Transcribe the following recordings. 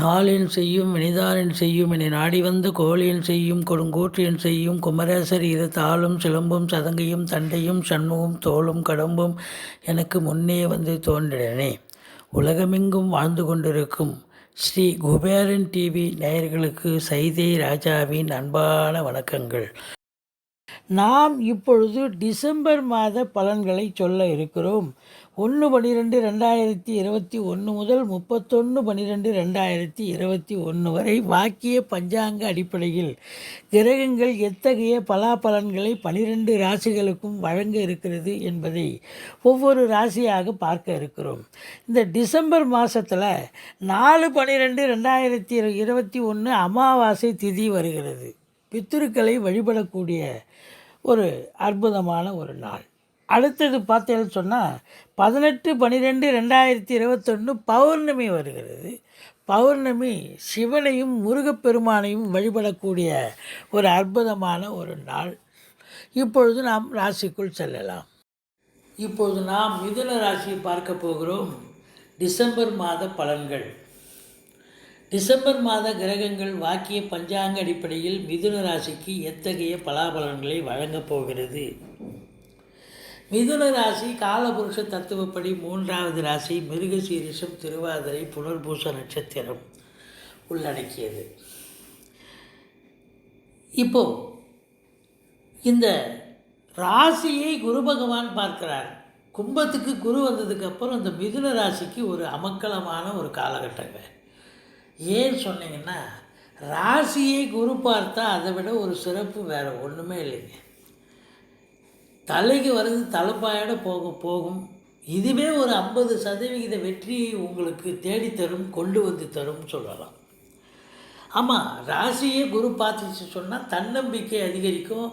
நாளென் செய்யும் வினிதானென் செய்யும் என நாடி வந்த கோளென் செய்யும் கொடுங்கூற்றென் செய்யும் குமரேசர் இரு தாளும் சிலம்பும் சதங்கையும் தண்டையும் சண்முகம் தோளும் கடம்பும் எனக்கு முன்னே வந்து தோன்றினே. உலகமெங்கும் வாழ்ந்து கொண்டிருக்கும் ஸ்ரீ குபேரன் டிவி நேயர்களுக்கு சைதை ராஜாவின் அன்பான வணக்கங்கள். நாம் இப்பொழுது டிசம்பர் மாத பலன்களை சொல்ல இருக்கிறோம். 1/12/2021 முதல் 31/12/2021 வரை வாக்கிய பஞ்சாங்க அடிப்படையில் கிரகங்கள் எத்தகைய பலாபலன்களை 12 ராசிகளுக்கும் வழங்க இருக்கிறது என்பதை ஒவ்வொரு ராசியாக பார்க்க இருக்கிறோம். இந்த டிசம்பர் மாதத்தில் 4/12/2021 அமாவாசை திதி வருகிறது. பித்திருக்களை வழிபடக்கூடிய ஒரு அற்புதமான ஒரு நாள். அடுத்தது பார்த்தேன்னு சொன்னால் 18/12/2021 பௌர்ணமி வருகிறது. பௌர்ணமி சிவனையும் முருகப்பெருமானையும் வழிபடக்கூடிய ஒரு அற்புதமான ஒரு நாள். இப்பொழுது நாம் ராசிக்குள் செல்லலாம். இப்பொழுது நாம் மிதுன ராசியை பார்க்க போகிறோம். டிசம்பர் மாத பலன்கள். டிசம்பர் மாத கிரகங்கள் வாக்கிய பஞ்சாங்க அடிப்படையில் மிதுன ராசிக்கு எத்தகைய பலாபலன்களை வழங்கப் போகிறது? மிதுன ராசி காலபுருஷ தத்துவப்படி 3வது ராசி. மிருகசீரிஷம், திருவாதிரை, புனர்பூச நட்சத்திரம் உள்ளடக்கியது. இப்போது இந்த ராசியை குரு பகவான் பார்க்கிறார். கும்பத்துக்கு குரு வந்ததுக்கப்புறம் இந்த மிதுன ராசிக்கு ஒரு அமக்கலமான ஒரு காலகட்டங்க. ஏன்னு சொன்னீங்கன்னா, ராசியை குரு பார்த்தா அதை விட ஒரு சிறப்பு வேறு ஒன்றுமே இல்லைங்க. தலைக்கு வருது தலைப்பாயோட போகும். இதுவே ஒரு 50% வெற்றியை உங்களுக்கு தேடித்தரும், கொண்டு வந்து தரும் சொல்லலாம். ஆமாம், ராசியே குரு பார்த்துச்சு சொன்னால் தன்னம்பிக்கை அதிகரிக்கும்,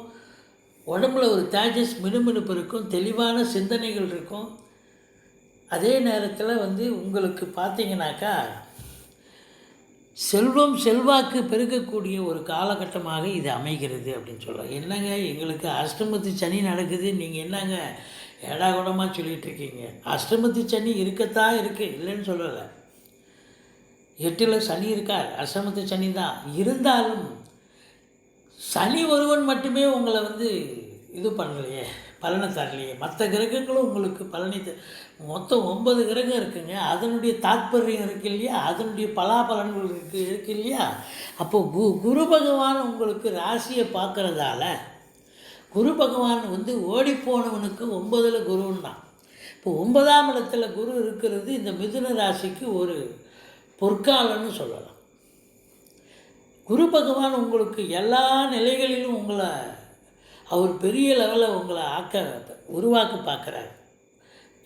உடம்புல ஒரு தேஜஸ் மினுமினுப்பு இருக்கும், தெளிவான சிந்தனைகள் இருக்கும். அதே நேரத்தில் உங்களுக்கு பார்த்தீங்கன்னாக்கா செல்வம் செல்வாக்கு பெருக்கக்கூடிய ஒரு காலகட்டமாக இது அமைகிறது அப்படின்னு சொல்லலாம். என்னங்க எங்களுக்கு அஷ்டமத்து சனி நடக்குது, நீங்கள் என்னங்க ஏடாகுடமாக சொல்லிகிட்ருக்கீங்க? அஷ்டமத்து சனி இருக்கத்தான் இருக்குது, இல்லைன்னு சொல்லலை. 8ல் சனி இருக்கார், அஷ்டமத்து சனி தான். இருந்தாலும் சனி ஒருவன் மட்டுமே உங்களை இது பண்ணலையே, பலனை தரலையே. மற்ற கிரகங்களும் உங்களுக்கு பலனை மொத்தம் 9 கிரகம் இருக்குங்க. அதனுடைய தாத்பரியம் இருக்குது இல்லையா, அதனுடைய பலாபலன்கள் இருக்கு இல்லையா. அப்போது குரு பகவான் உங்களுக்கு ராசியை பார்க்குறதால, குரு பகவான் ஓடிப்போனவனுக்கு 9ல் குருன்னா, இப்போ 9ஆம் இடத்துல குரு இருக்கிறது இந்த மிதுன ராசிக்கு ஒரு பொற்காலன்னு சொல்லலாம். குரு பகவான் உங்களுக்கு எல்லா நிலைகளிலும் உங்களை அவர் பெரிய லெவலில் உங்களை உருவாக்க பார்க்குறாரு.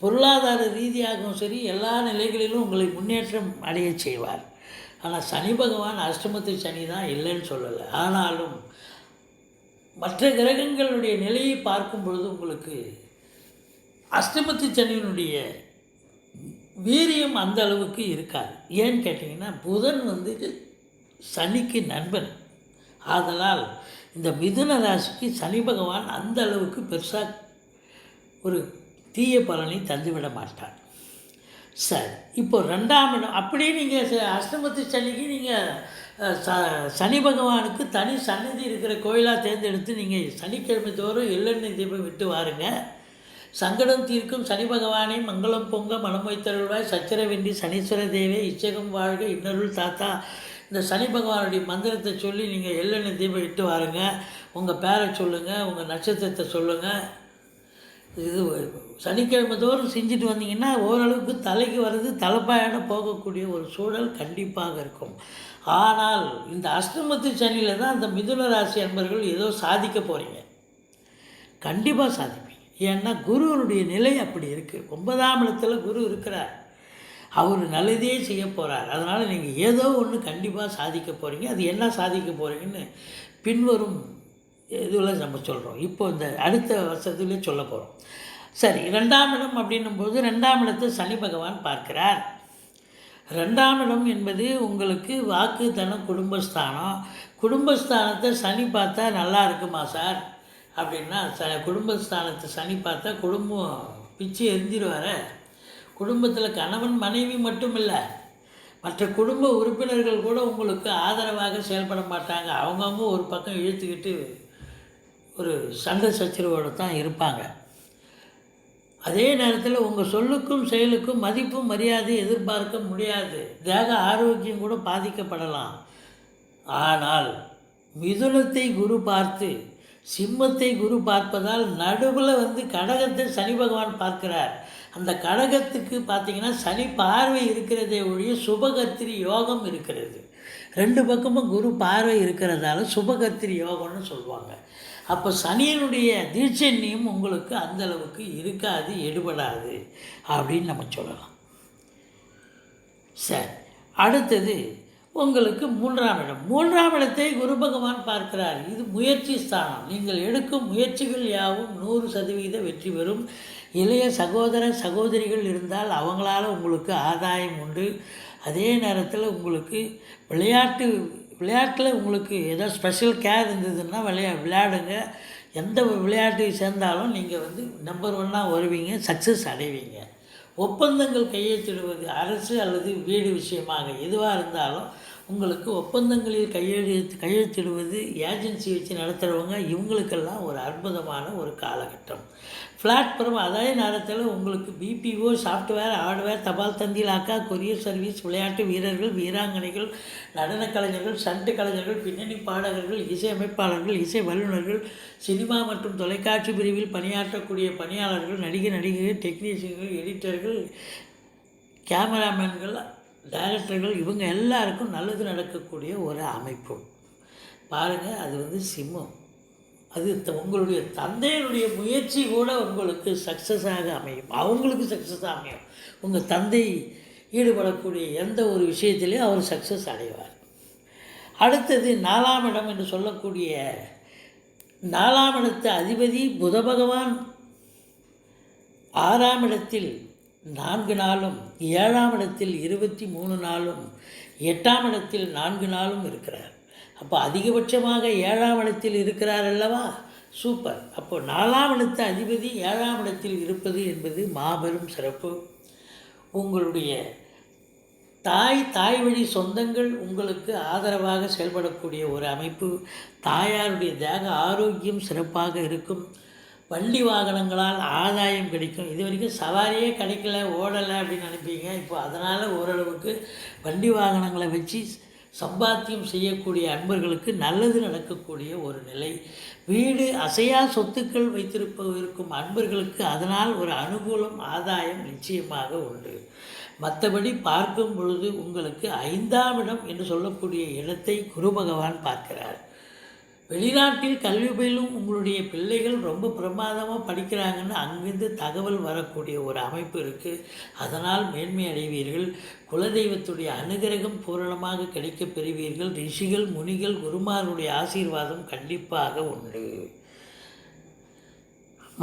பொருளாதார ரீதியாகவும் சரி, எல்லா நிலைகளிலும் உங்களை முன்னேற்றம் அடைய செய்வார். ஆனால் சனி பகவான் அஷ்டமத்து சனி தான், இல்லைன்னு சொல்லலை. ஆனாலும் மற்ற கிரகங்களுடைய நிலையை பார்க்கும் பொழுது உங்களுக்கு அஷ்டமத்து சனியினுடைய வீரியம் அந்த அளவுக்கு இருக்காது. ஏன்னு கேட்டிங்கன்னா, புதன் சனிக்கு நண்பன். ஆதலால் இந்த மிதுன ராசிக்கு சனி பகவான் அந்த அளவுக்கு பெருசாக ஒரு தீய பலனை தந்துவிட மாட்டார். சரி, இப்போ 2ஆம் இடம். அப்படியே நீங்கள் அஷ்டமத்து சனிக்கு நீங்கள் சனி பகவானுக்கு தனி சன்னதி இருக்கிற கோயிலாக தேர்ந்தெடுத்து நீங்கள் சனிக்கிழமை தோறும் எள்ளெண்ணெய் தீபம் விட்டு வாருங்க. சங்கடம் தீர்க்கும் சனி பகவானே மங்களம் பொங்க மனம் வைத்தருள்வாய், சச்சரவென்றி சனீஸ்வர தேவே இச்சகம் வாழ்க இன்னருள் தாத்தா. இந்த சனி பகவானுடைய மந்திரத்தை சொல்லி நீங்கள் எள்ளெண்ணெய் தீபம் இட்டு வாருங்க. உங்கள் பேரை சொல்லுங்கள், உங்கள் நட்சத்திரத்தை சொல்லுங்கள். இது சனிக்கிழமை தோறும் செஞ்சுட்டு வந்தீங்கன்னா ஓரளவுக்கு தலைக்கு வருது தலைப்பாயோட போகக்கூடிய ஒரு சூழல் கண்டிப்பாக இருக்கும். ஆனால் இந்த அஷ்டமத்து சனியில் தான் அந்த மிதுன ராசி அன்பர்கள் ஏதோ சாதிக்க போகிறீங்க. கண்டிப்பாக சாதிப்பீங்க. ஏன்னா குருவனுடைய நிலை அப்படி இருக்குது. 9ஆம் இடத்துல குரு இருக்கிறார், அவர் நல்லதே செய்ய போகிறார். அதனால் நீங்கள் ஏதோ ஒன்று கண்டிப்பாக சாதிக்க போகிறீங்க. அது என்ன சாதிக்க போகிறீங்கன்னு பின்வரும் இதில் நம்ம சொல்கிறோம். இப்போ இந்த அடுத்த வருஷத்துலேயே சொல்ல போகிறோம். சரி, 2ஆம் இடம் அப்படின்னும்போது 2ஆம் இடத்தை சனி பகவான் பார்க்கிறார். 2ஆம் இடம் என்பது உங்களுக்கு வாக்கு தனம் குடும்பஸ்தானம். குடும்பஸ்தானத்தை சனி பார்த்தா நல்லா இருக்குமா சார் அப்படின்னா குடும்பஸ்தானத்தை சனி பார்த்தா குடும்பம் பிச்சு எரிஞ்சிருவார. குடும்பத்தில் கணவன் மனைவி மட்டும் இல்லை, மற்ற குடும்ப உறுப்பினர்கள் கூட உங்களுக்கு ஆதரவாக செயல்பட மாட்டாங்க. அவங்கவுங்க ஒரு பக்கம் இழுத்துக்கிட்டு ஒரு சண்டை சச்சரவோடு தான் இருப்பாங்க. அதே நேரத்தில் உங்கள் சொல்லுக்கும் செயலுக்கும் மதிப்பும் மரியாதை எதிர்பார்க்க முடியாது. தேக ஆரோக்கியம் கூட பாதிக்கப்படலாம். ஆனால் மிதுனத்தை குரு பார்த்து சிம்மத்தை குரு பார்ப்பதால் நடுவில் கடகத்தை சனி பகவான் பார்க்கிறார். அந்த கடகத்துக்கு பார்த்திங்கன்னா சனி பார்வை இருக்கிறதே ஒழிய சுபகர்த்திரி யோகம் இருக்கிறது. 2 பக்கமும் குரு பார்வை இருக்கிறதால சுபகர்த்திரி யோகம்னு சொல்லுவாங்க. அப்போ சனியனுடைய தீட்சண்யம் உங்களுக்கு அந்தளவுக்கு இருக்காது, எடுபடாது அப்படின்னு நம்ம சொல்லலாம். சரி, அடுத்தது உங்களுக்கு 3ஆம் இடம். 3ஆம் இடத்தை குரு பகவான் பார்க்கிறார். இது முயற்சி ஸ்தானம். நீங்கள் எடுக்கும் முயற்சிகள் யாவும் 100% வெற்றி பெறும். இளைய சகோதர சகோதரிகள் இருந்தால் அவங்களால உங்களுக்கு ஆதாயம் உண்டு. அதே நேரத்தில் உங்களுக்கு விளையாட்டில் உங்களுக்கு ஏதோ ஸ்பெஷல் கேர் இருந்ததுன்னா விளையாடுங்க. எந்த விளையாட்டு சேர்ந்தாலும் நீங்கள் நம்பர் 1 வருவீங்க, சக்ஸஸ் அடைவீங்க. ஒப்பந்தங்கள் கையெழுத்திடுவது அரசு அல்லது வீடு விஷயமாக எதுவாக இருந்தாலும் உங்களுக்கு ஒப்பந்தங்களில் கையெழுத்திடுவது ஏஜென்சி வச்சு நடத்துகிறவங்க இவங்களுக்கெல்லாம் ஒரு அற்புதமான ஒரு காலகட்டம். பிளாட்ஃபார்ம் அதே நேரத்தில் உங்களுக்கு பிபிஓ, சாஃப்ட்வேர், ஹார்ட்வேர், தபால் தந்தி, லாக்கா, கொரியர் சர்வீஸ், விளையாட்டு வீரர்கள், வீராங்கனைகள், நடன கலைஞர்கள், சண்டு கலைஞர்கள், பின்னணி பாடகர்கள், இசையமைப்பாளர்கள், இசை வல்லுநர்கள், சினிமா மற்றும் தொலைக்காட்சி பிரிவில் பணியாற்றக்கூடிய பணியாளர்கள், நடிகைகள், டெக்னீஷியன்கள், எடிட்டர்கள், கேமராமேன்கள், டைரக்டர்கள், இவங்க எல்லாருக்கும் நல்லது நடக்கக்கூடிய ஒரு அமைப்பு பாருங்கள். அது சிம்மம். அது உங்களுடைய தந்தையினுடைய முயற்சி கூட உங்களுக்கு சக்ஸஸாக அமையும். அவங்களுக்கு சக்ஸஸாக அமையும். உங்கள் தந்தை ஈடுபடக்கூடிய எந்த ஒரு விஷயத்திலையும் அவர் சக்ஸஸ் அடைவார். அடுத்தது 4ஆம் இடம் என்று சொல்லக்கூடிய 4ஆம் இடத்து அதிபதி புத பகவான் 6ஆம் இடத்தில் 4 நாளும், 7ஆம் இடத்தில் 23 நாளும், 8ஆம் இடத்தில் 4 நாளும் இருக்கிறார். அப்போ அதிகபட்சமாக 7ஆம் இடத்தில் இருக்கிறார் அல்லவா, சூப்பர். அப்போ 4ஆம் இடத்து அதிபதி 7ஆம் இடத்தில் இருப்பது என்பது மாபெரும் சிறப்பு. உங்களுடைய தாய் வழி சொந்தங்கள் உங்களுக்கு ஆதரவாக செயல்படக்கூடிய ஒரு அமைப்பு. தாயாருடைய தேக ஆரோக்கியம் சிறப்பாக இருக்கும். வண்டி வாகனங்களால் ஆதாயம் கிடைக்கும். இது வரைக்கும் சவாரியே கிடைக்கல, ஓடலை அப்படின்னு நினைப்பீங்க. இப்போ அதனால் ஓரளவுக்கு வண்டி வாகனங்களை வச்சு சம்பாத்தியம் செய்யக்கூடிய அன்பர்களுக்கு நல்லது நடக்கக்கூடிய ஒரு நிலை. வீடு அசையா சொத்துக்கள் இருக்கும் அன்பர்களுக்கு அதனால் ஒரு அனுகூலம், ஆதாயம் நிச்சயமாக உண்டு. மற்றபடி பார்க்கும் பொழுது உங்களுக்கு 5ஆம் இடம் என்று சொல்லக்கூடிய இடத்தை குரு பகவான் பார்க்கிறார். வெளிநாட்டில் கல்வி பயிலும் உங்களுடைய பிள்ளைகள் ரொம்ப பிரமாதமாக படிக்கிறாங்கன்னு அங்கிருந்து தகவல் வரக்கூடிய ஒரு அமைப்பு இருக்குது. அதனால் மேன்மை அடைவீர்கள். குலதெய்வத்துடைய அனுகிரகம் பூரணமாக கிடைக்கப் பெறுவீர்கள். ரிஷிகள், முனிகள், குருமாருடைய ஆசீர்வாதம் கண்டிப்பாக உண்டு.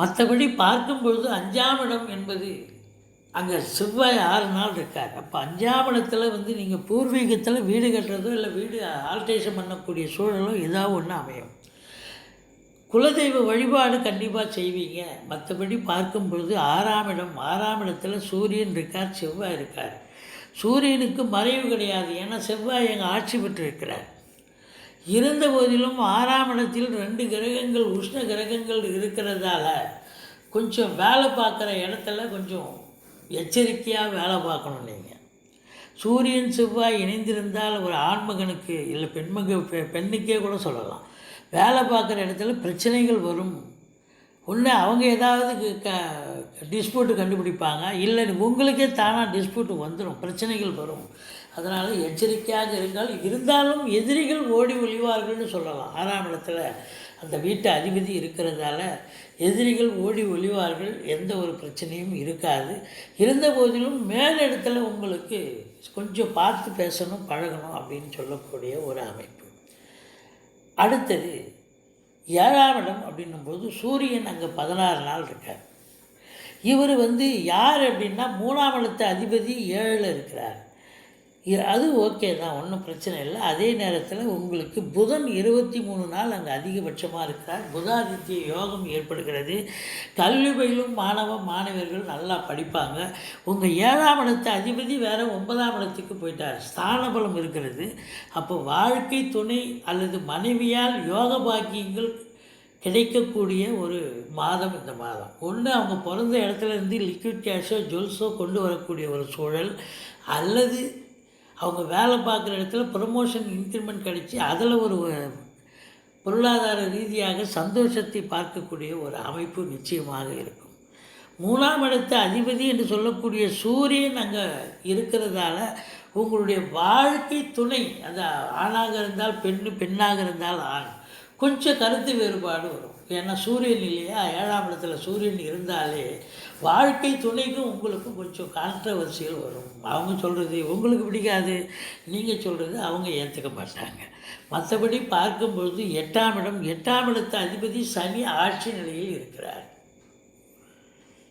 மற்றபடி பார்க்கும் பொழுது 5ஆம் இடம் என்பது அங்கே செவ்வாய் 6 நாள் இருக்கார். அப்போ 5ஆம் இடத்துல நீங்கள் பூர்வீகத்தில் வீடு கட்டுறதோ இல்லை வீடு ஆல்ட்ரேஷன் பண்ணக்கூடிய சூழலோ ஏதாவது ஒன்று அமையும். குலதெய்வ வழிபாடு கண்டிப்பாக செய்வீங்க. மற்றபடி பார்க்கும் பொழுது 6ஆம் இடத்துல சூரியன் இருக்கார், செவ்வாய் இருக்கார். சூரியனுக்கு மறைவு கிடையாது, ஏன்னா செவ்வாய் எங்கள் ஆட்சி பெற்றிருக்கிறார். இருந்த போதிலும் 6ஆம் இடத்தில் 2 கிரகங்கள், உஷ்ண கிரகங்கள் இருக்கிறதால கொஞ்சம் வேலை பார்க்குற இடத்துல கொஞ்சம் எச்சரிக்கையாக வேலை பார்க்கணும். நீங்கள் சூரியன் செவ்வாய் இணைந்திருந்தால் ஒரு ஆண்மகனுக்கு இல்லை பெண்ணுக்கே கூட சொல்லலாம், வேலை பார்க்குற இடத்துல பிரச்சனைகள் வரும். ஒன்று அவங்க ஏதாவது டிஸ்பியூட்டு கண்டுபிடிப்பாங்க, இல்லை உங்களுக்கே தானாக டிஸ்பியூட்டு வந்துடும், பிரச்சனைகள் வரும். அதனால் எச்சரிக்கையாக இருந்தாலும் எதிரிகள் ஓடி ஒளிவார்கள்னு சொல்லலாம். 6ஆம் இடத்துல அந்த வீட்டு அதிபதி இருக்கிறதால எதிரிகள் ஓடி ஒளிவார்கள், எந்த ஒரு பிரச்சனையும் இருக்காது. இருந்த போதிலும் மேலிடத்தில் உங்களுக்கு கொஞ்சம் பார்த்து பேசணும், பழகணும் அப்படின்னு சொல்லக்கூடிய ஒரு அமைப்பு. அடுத்தது 7ஆம் இடம் அப்படின்னும்போது சூரியன் அங்கே 16 நாள் இருக்கார். இவர் யார் அப்படின்னா 3ஆம் இடத்து அதிபதி 7ல் இருக்கிறார். அது ஓகே தான், ஒன்றும் பிரச்சனை இல்லை. அதே நேரத்தில் உங்களுக்கு புதன் 23 நாள் அங்கே அதிகபட்சமாக இருக்கிறார். புதாதித்ய யோகம் ஏற்படுகிறது. கல்வி பயிலும் மாணவர்கள் நல்லா படிப்பாங்க. உங்கள் 7ஆம் இடத்து அதிபதி வேறு 9ஆம் இடத்துக்கு போயிட்டார், ஸ்தான பலம் இருக்கிறது. அப்போ வாழ்க்கை துணை அல்லது மனைவியால் யோக பாக்கியங்கள் கிடைக்கக்கூடிய ஒரு மாதம் இந்த மாதம். ஒன்று அவங்க பிறந்த இடத்துலேருந்து லிக்விட் கேஷோ ஜுவல்ஸோ கொண்டு வரக்கூடிய ஒரு சூழல், அல்லது அவங்க வேலை பார்க்குற இடத்துல ப்ரமோஷன் இன்க்ரிமெண்ட் கிடச்சி அதில் ஒரு பொருளாதார ரீதியாக சந்தோஷத்தை பார்க்கக்கூடிய ஒரு அமைப்பு நிச்சயமாக இருக்கும். 3ஆம் இடத்து அதிபதி என்று சொல்லக்கூடிய சூரியன் அங்கே இருக்கிறதால உங்களுடைய வாழ்க்கை துணை, அது ஆணாக இருந்தால் பெண்ணாக இருந்தால் ஆண், கொஞ்சம் கருத்து வேறுபாடு வரும். ஏன்னா சூரியன் இல்லையா, 7ஆம் இடத்துல சூரியன் இருந்தாலே வாழ்க்கை துணைக்கும் உங்களுக்கு கொஞ்சம் கான்ட்ரவர்சியல் வரும். அவங்க சொல்கிறது உங்களுக்கு பிடிக்காது, நீங்கள் சொல்கிறது அவங்க ஏற்றுக்க மாட்டாங்க. மற்றபடி பார்க்கும்பொழுது 8ஆம் இடத்து அதிபதி சனி ஆட்சி நிலையில் இருக்கிறார்.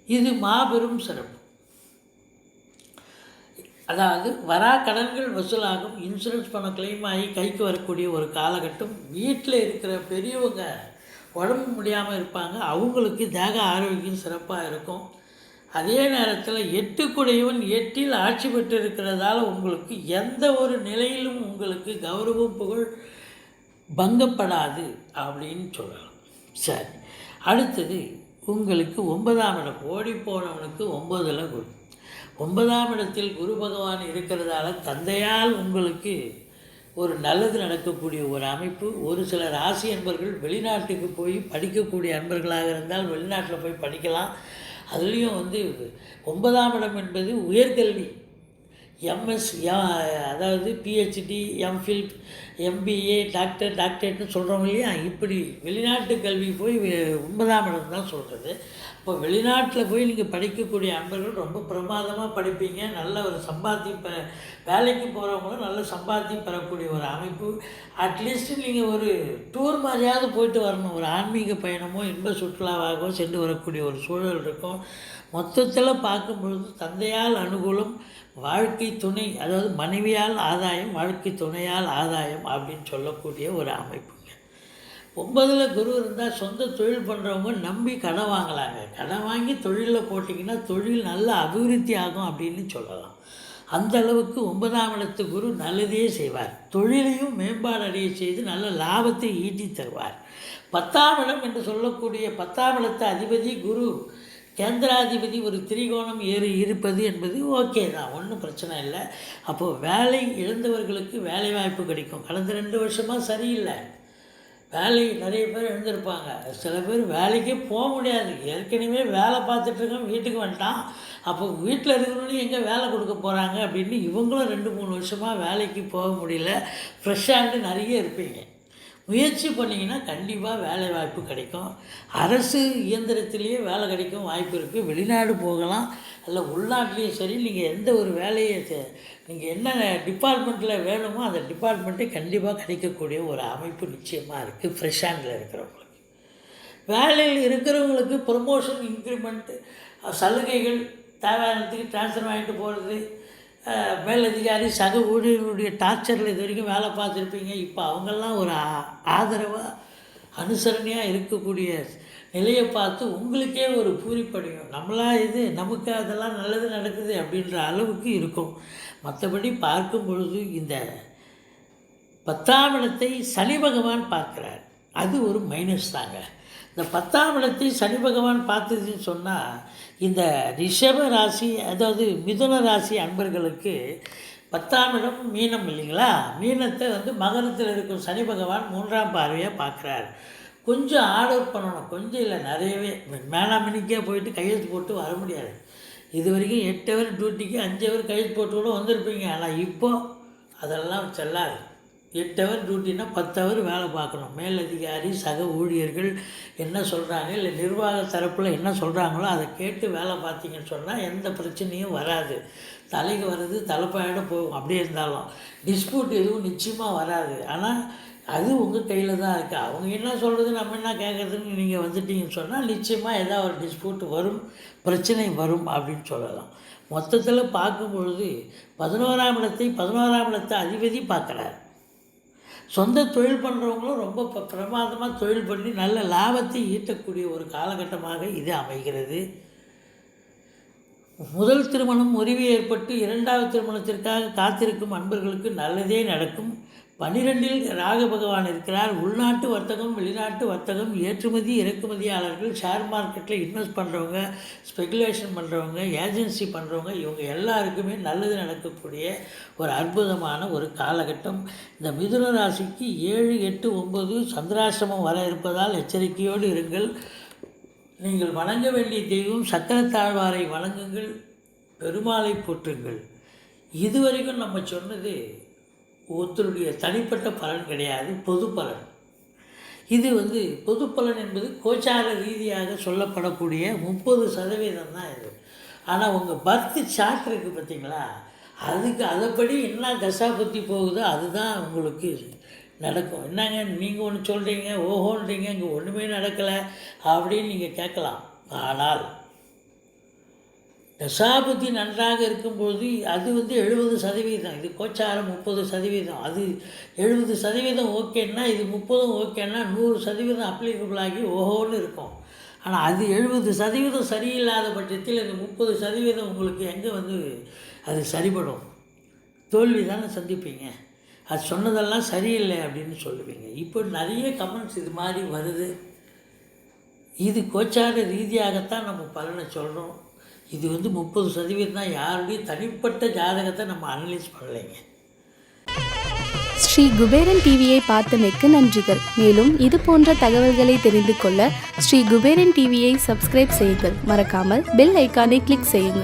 இது மாபெரும் சிறப்பு. அதாவது வரா கடன்கள் வசூலாகும், இன்சூரன்ஸ் பணம் கிளைம் ஆகி கைக்கு வரக்கூடிய ஒரு காலகட்டம். வீட்டில் இருக்கிற பெரியவங்க உடம்பு முடியாமல் இருப்பாங்க, அவங்களுக்கு தேக ஆரோக்கியம் சிறப்பாக இருக்கும். அதே நேரத்தில் 8 8இல் ஆட்சி பெற்று இருக்கிறதால உங்களுக்கு எந்த ஒரு நிலையிலும் உங்களுக்கு கௌரவம் புகழ் பங்கப்படாது அப்படின்னு சொல்லலாம். சரி, அடுத்தது உங்களுக்கு 9ஆம் இடம். ஓடிப்போனவனுக்கு 9ல் குரு. 9ஆம் இடத்தில் குரு பகவான் இருக்கிறதால தந்தையால் உங்களுக்கு ஒரு நல்லது நடக்கக்கூடிய ஒரு அமைப்பு. ஒரு சில ராசி அன்பர்கள் வெளிநாட்டுக்கு போய் படிக்கக்கூடிய அன்பர்களாக இருந்தால் வெளிநாட்டில் போய் படிக்கலாம். அதுலேயும் 9ஆம் இடம் என்பது உயர்கல்வி, எம்எஸ், அதாவது பிஹெச்டி, எம்ஃபில், எம்பிஏ, டாக்டரேட்னு சொல்கிறோம் இல்லையா, இப்படி வெளிநாட்டு கல்வி போய் 9ஆம் இடம் தான் சொல்கிறது. இப்போ வெளிநாட்டில் போய் நீங்கள் படிக்கக்கூடிய அன்பர்கள் ரொம்ப பிரமாதமாக படிப்பீங்க. நல்ல ஒரு சம்பாத்தியம் வேலைக்கு போகிறவங்களும் நல்ல சம்பாத்தியம் பெறக்கூடிய ஒரு அமைப்பு. அட்லீஸ்ட் நீங்கள் ஒரு டூர் மாதிரியாவது போயிட்டு வரணும், ஒரு ஆன்மீக பயணமோ இன்ப சுற்றுலாவாகவோ சென்று வரக்கூடிய ஒரு சூழல் இருக்கும். மொத்தத்தில் பார்க்கும்பொழுது தந்தையால் அனுகூலம், வாழ்க்கை துணை, அதாவது மனைவியால் ஆதாயம், வாழ்க்கை துணையால் ஆதாயம் அப்படின்னு சொல்லக்கூடிய ஒரு அமைப்புங்க. 9ல் குரு இருந்தால் சொந்த தொழில் பண்ணுறவங்க நம்பி கடன் வாங்கலாங்க. கடன் வாங்கி தொழிலில் போட்டிங்கன்னா தொழில் நல்ல அபிவிருத்தி ஆகும் அப்படின்னு சொல்லலாம். அந்த அளவுக்கு 9ஆம் இடத்து குரு நல்லதே செய்வார். தொழிலையும் மேம்பாடு அடைய செய்து நல்ல லாபத்தை ஈட்டி தருவார். 10ஆம் இடம் என்று சொல்லக்கூடிய 10ஆம் இடத்து அதிபதி குரு, கேந்திராதிபதி ஒரு திரிகோணம் இருப்பது என்பது ஓகே தான், ஒன்றும் பிரச்சனை இல்லை. அப்போது வேலை இழந்தவர்களுக்கு வேலை வாய்ப்பு கிடைக்கும். கடந்த 2 வருஷமாக சரியில்லை, வேலை நிறைய பேர் எழுந்திருப்பாங்க. சில பேர் வேலைக்கே போக முடியாது, ஏற்கனவே வேலை பார்த்துட்ருக்கோம், வீட்டுக்கு வந்துட்டான், அப்போ வீட்டில் இருக்கிறவங்களும் எங்கே வேலை கொடுக்க போகிறாங்க அப்படின்னு இவங்களும் 2-3 வருஷமாக வேலைக்கு போக முடியல. ஃப்ரெஷ்ஷாக நிறைய இருப்பீங்க. முயற்சி பண்ணிங்கன்னா கண்டிப்பாக வேலை வாய்ப்பு கிடைக்கும். அரசு இயந்திரத்திலேயே வேலை கிடைக்கும் வாய்ப்பு இருக்குது. வெளிநாடு போகலாம், இல்லை உள்நாட்டிலையும் சரி. நீங்கள் எந்த ஒரு வேலையை நீங்கள் என்ன டிபார்ட்மெண்ட்டில் வேணுமோ அந்த டிபார்ட்மெண்ட்டே கண்டிப்பாக கிடைக்கக்கூடிய ஒரு அமைப்பு நிச்சயமாக இருக்குது. ஃப்ரெஷ் ஹேண்டில் இருக்கிறவங்களுக்கு, வேலையில் இருக்கிறவங்களுக்கு ப்ரமோஷன், இன்க்ரிமெண்ட்டு, சலுகைகள், தேவையானதுக்கு ட்ரான்ஸ்ஃபர் வாங்கிட்டு போகிறது, மேலதிகாரி சக ஊழியர்களுடைய டார்ச்சரில் இது வரைக்கும் வேலை பார்த்துருப்பீங்க. இப்போ அவங்கெல்லாம் ஒரு ஆதரவாக அனுசரணையாக இருக்கக்கூடிய நிலையை பார்த்து உங்களுக்கே ஒரு பூரிப்படையும். நமக்கு அதெல்லாம் நல்லது நடக்குது அப்படின்ற அளவுக்கு இருக்கும். மற்றபடி பார்க்கும் பொழுது இந்த 10ஆம் இடத்தை சனி பகவான் பார்க்குறார், அது ஒரு மைனஸ் தாங்க. இந்த 10ஆம் இடத்தை சனி பகவான் பார்த்ததுன்னு சொன்னால் இந்த ரிஷப ராசி, அதாவது மிதுன ராசி அன்பர்களுக்கு 10ஆம் இடம் மீனம் இல்லைங்களா, மீனத்தை மகரத்தில் இருக்கும் சனி பகவான் 3ஆம் பார்வையாக பார்க்குறார். கொஞ்சம் ஆர்டர் பண்ணணும், கொஞ்சம் இல்லை நிறையவே. மேனாமணிக்கே போயிட்டு கையெழுத்து போட்டு வர முடியாது. இது வரைக்கும் 8 ஹவர் டியூட்டிக்கு 5 ஹவர் கையெழுத்து போட்டு கூட வந்திருப்பீங்க. ஆனால் இப்போது அதெல்லாம் செல்லாது. 8 ஹவர் டியூட்டின்னா 10 ஹவர் வேலை பார்க்கணும். மேலதிகாரி சக ஊழியர்கள் என்ன சொல்கிறாங்க, இல்லை நிர்வாக தரப்பில் என்ன சொல்கிறாங்களோ அதை கேட்டு வேலை பார்த்தீங்கன்னு சொன்னால் எந்த பிரச்சனையும் வராது. தலைக்கு வர்றது தலைப்பாயிட போகும். அப்படியே இருந்தாலும் டிஸ்பியூட் எதுவும் நிச்சயமாக வராது. ஆனால் அது உங்கள் கையில் தான் இருக்குது. அவங்க என்ன சொல்கிறது நம்ம என்ன கேட்குறதுன்னு நீங்கள் வந்துட்டீங்கன்னு சொன்னால் நிச்சயமாக ஏதாவது ஒரு டிஸ்பியூட் வரும், பிரச்சனை வரும் அப்படின்னு சொல்லலாம். மொத்தத்தில் பார்க்கும்பொழுது 11ஆம் இடத்தை அதிபதி பார்க்குறார். சொந்த தொழில் பண்ணுறவங்களும் ரொம்ப பிரமாதமாக தொழில் பண்ணி நல்ல லாபத்தை ஈட்டக்கூடிய ஒரு காலகட்டமாக இது அமைகிறது. முதல் திருமணம் முறிவு ஏற்பட்டு 2வது திருமணத்திற்காக காத்திருக்கும் அன்பர்களுக்கு நல்லதே நடக்கும். 12இல் ராகு பகவான் இருக்கிறார். உள்நாட்டு வர்த்தகம், வெளிநாட்டு வர்த்தகம், ஏற்றுமதி இறக்குமதியாளர்கள், ஷேர் மார்க்கெட்டில் இன்வெஸ்ட் பண்ணுறவங்க, ஸ்பெகுலேஷன் பண்ணுறவங்க, ஏஜென்சி பண்ணுறவங்க, இவங்க எல்லாருக்குமே நல்லது நடக்கக்கூடிய ஒரு அற்புதமான ஒரு காலகட்டம். இந்த மிதுன ராசிக்கு 7, 8, 9 சந்திராசிரமம் வர இருப்பதால் எச்சரிக்கையோடு இருங்கள். நீங்கள் வணங்க வேண்டிய தெய்வம் சக்கரத்தாழ்வாரை வணங்குங்கள், பெருமாளை போற்றுங்கள். இதுவரைக்கும் நம்ம சொன்னது ஒருத்தருடைய தனிப்பட்ட பலன் கிடையாது, பொது பலன். இது பொது பலன் என்பது கோச்சார ரீதியாக சொல்லப்படக்கூடிய 30% தான் இது. ஆனால் உங்கள் பர்த் சார்ட் இருக்குது பார்த்தீங்களா, அதுக்கு அதைப்படி என்ன தசாபுத்தி போகுதோ அதுதான் உங்களுக்கு நடக்கும். என்னங்க நீங்கள் ஒன்று சொல்கிறீங்க, ஓஹோன்றீங்க, இங்கே ஒன்றுமே நடக்கலை அப்படின்னு நீங்கள் கேட்கலாம். ஆனால் தசாபுத்தி நன்றாக இருக்கும்பொழுது அது 70%, இது கோச்சாரம் 30%. அது 70% ஓகேன்னா இது 30 ஓகேன்னா 100% அப்ளிகபிள் ஆகி ஓஹோன்னு இருக்கும். ஆனால் அது 70% சரியில்லாத பட்சத்தில் இந்த 30% உங்களுக்கு எங்கே அது சரிபடும்? தோல்வி தானே சந்திப்பீங்க. அது சொன்னதெல்லாம் சரியில்லை அப்படின்னு சொல்லுவீங்க. இப்போ நிறைய கமெண்ட்ஸ் இது மாதிரி வருது. இது கோச்சார ரீதியாகத்தான் நம்ம பலனை சொல்கிறோம். இது 30% தான். யாருடைய தனிப்பட்ட ஜாதகத்தை நம்ம அனலைஸ் பண்ணலைங்க. ஸ்ரீ குபேரன் டிவியை பார்த்தமைக்கு நன்றிகள். மேலும் இது போன்ற தகவல்களை தெரிந்து கொள்ள ஸ்ரீ குபேரன் டிவியை சப்ஸ்கிரைப் செய்யுங்கள். மறக்காமல் பெல் ஐக்கானை கிளிக் செய்யுங்கள்.